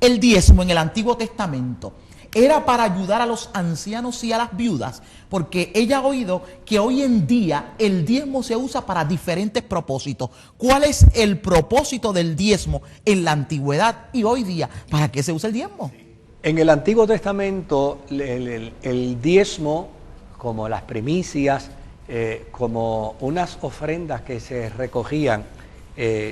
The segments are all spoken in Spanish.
El diezmo en el Antiguo Testamento era para ayudar a los ancianos y a las viudas, porque ella ha oído que hoy en día el diezmo se usa para diferentes propósitos. ¿Cuál es el propósito del diezmo en la antigüedad y hoy día? ¿Para qué se usa el diezmo? En el Antiguo Testamento, el diezmo, como las primicias, como unas ofrendas que se recogían,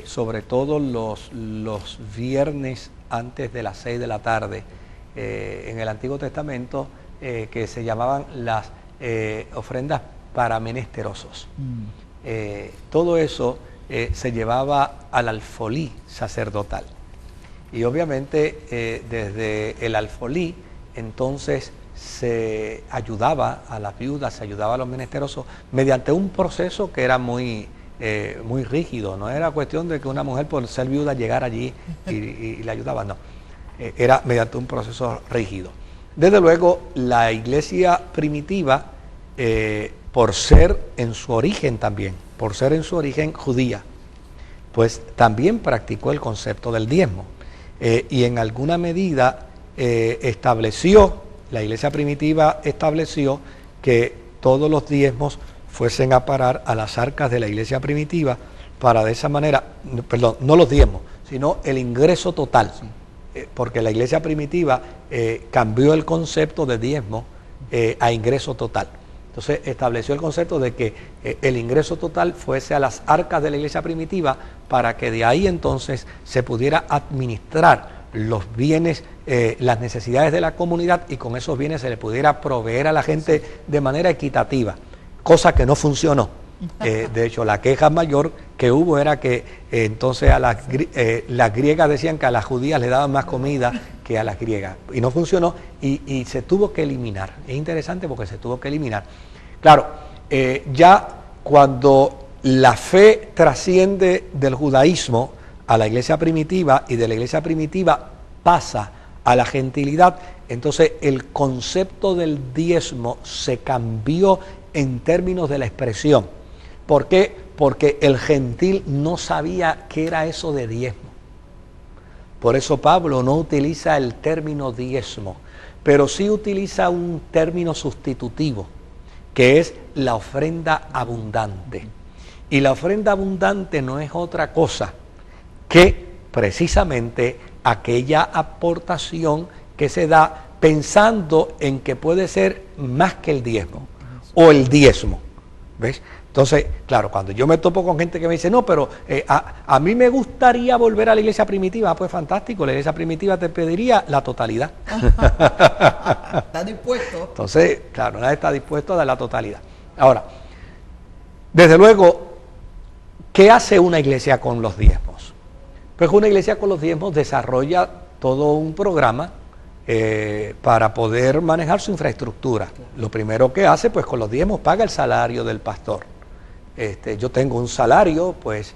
sobre todo los viernes antes de las 6 de la tarde, en el Antiguo Testamento, que se llamaban las ofrendas para menesterosos. Todo eso se llevaba al alfolí sacerdotal. Y obviamente desde el alfolí entonces se ayudaba a las viudas, se ayudaba a los menesterosos mediante un proceso que era muy rígido. No era cuestión de que una mujer por ser viuda llegara allí y le ayudaba, no. Era mediante un proceso rígido. Desde luego la iglesia primitiva, por ser en su origen también, por ser en su origen judía, pues también practicó el concepto del diezmo. Y en alguna medida la iglesia primitiva estableció que todos los diezmos fuesen a parar a las arcas de la iglesia primitiva para de esa manera, perdón, no los diezmos, sino el ingreso total, porque la iglesia primitiva cambió el concepto de diezmo a ingreso total. Entonces estableció el concepto de que el ingreso total fuese a las arcas de la iglesia primitiva para que de ahí entonces se pudiera administrar los bienes, las necesidades de la comunidad, y con esos bienes se le pudiera proveer a la gente de manera equitativa, cosa que no funcionó. De hecho, la queja mayor que hubo era que entonces a las griegas decían que a las judías le daban más comida que a las griegas, y no funcionó, y se tuvo que eliminar. Es interesante porque se tuvo que eliminar. Claro, ya cuando la fe trasciende del judaísmo a la iglesia primitiva y de la iglesia primitiva pasa a la gentilidad, entonces el concepto del diezmo se cambió en términos de la expresión. ¿Por qué? Porque el gentil no sabía qué era eso de diezmo. Por eso Pablo no utiliza el término diezmo, pero sí utiliza un término sustitutivo, que es la ofrenda abundante. Y la ofrenda abundante no es otra cosa que precisamente aquella aportación que se da pensando en que puede ser más que el diezmo o el diezmo. ¿Ves? Entonces, claro, cuando yo me topo con gente que me dice, no, pero a mí me gustaría volver a la iglesia primitiva, pues fantástico, la iglesia primitiva te pediría la totalidad. ¿Estás dispuesto? Entonces, claro, nadie está dispuesto a dar la totalidad. Ahora, desde luego, ¿qué hace una iglesia con los diezmos? Pues una iglesia con los diezmos desarrolla todo un programa para poder manejar su infraestructura. Lo primero que hace, pues con los diezmos paga el salario del pastor. Yo tengo un salario, pues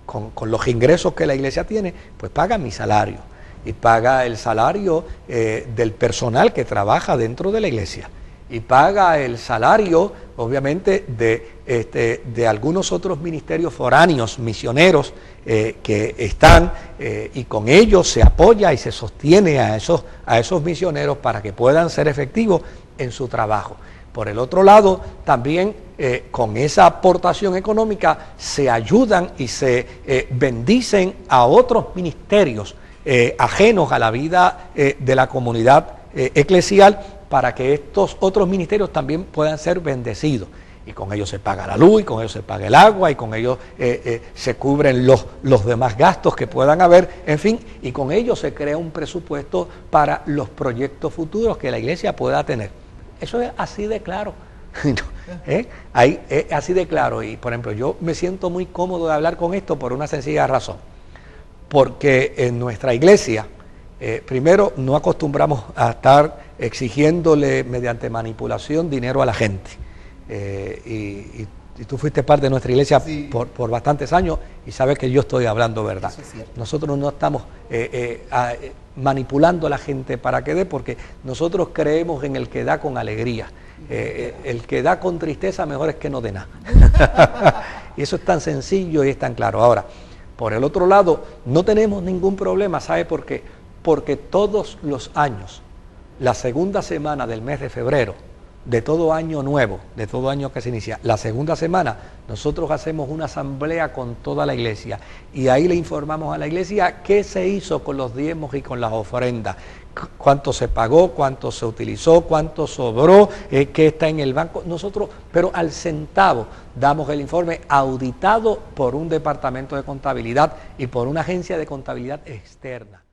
con los ingresos que la iglesia tiene, pues paga mi salario. Y paga el salario del personal que trabaja dentro de la iglesia. Y paga el salario, obviamente, de algunos otros ministerios foráneos, misioneros, que están, y con ellos se apoya y se sostiene a esos misioneros para que puedan ser efectivos en su trabajo. Por el otro lado, también con esa aportación económica se ayudan y se bendicen a otros ministerios ajenos a la vida de la comunidad eclesial, para que estos otros ministerios también puedan ser bendecidos. Y con ellos se paga la luz, y con ellos se paga el agua, y con ellos se cubren los demás gastos que puedan haber, en fin, y con ellos se crea un presupuesto para los proyectos futuros que la iglesia pueda tener. Eso es así de claro. Es así de claro. Y por ejemplo, yo me siento muy cómodo de hablar con esto por una sencilla razón. Porque en nuestra iglesia, primero, no acostumbramos a estar exigiéndole mediante manipulación dinero a la gente. Y tú fuiste parte de nuestra iglesia, sí, por bastantes años, y sabes que yo estoy hablando verdad. Nosotros no estamos manipulando a la gente para que dé, porque nosotros creemos en el que da con alegría. El que da con tristeza, mejor es que no dé nada. Y eso es tan sencillo y es tan claro. Ahora, por el otro lado, no tenemos ningún problema, ¿sabe por qué? porque todos los años, la segunda semana del mes de febrero, de todo año nuevo, de todo año que se inicia, la segunda semana, nosotros hacemos una asamblea con toda la iglesia y ahí le informamos a la iglesia qué se hizo con los diezmos y con las ofrendas, cuánto se pagó, cuánto se utilizó, cuánto sobró, qué está en el banco. Nosotros, pero al centavo, damos el informe auditado por un departamento de contabilidad y por una agencia de contabilidad externa.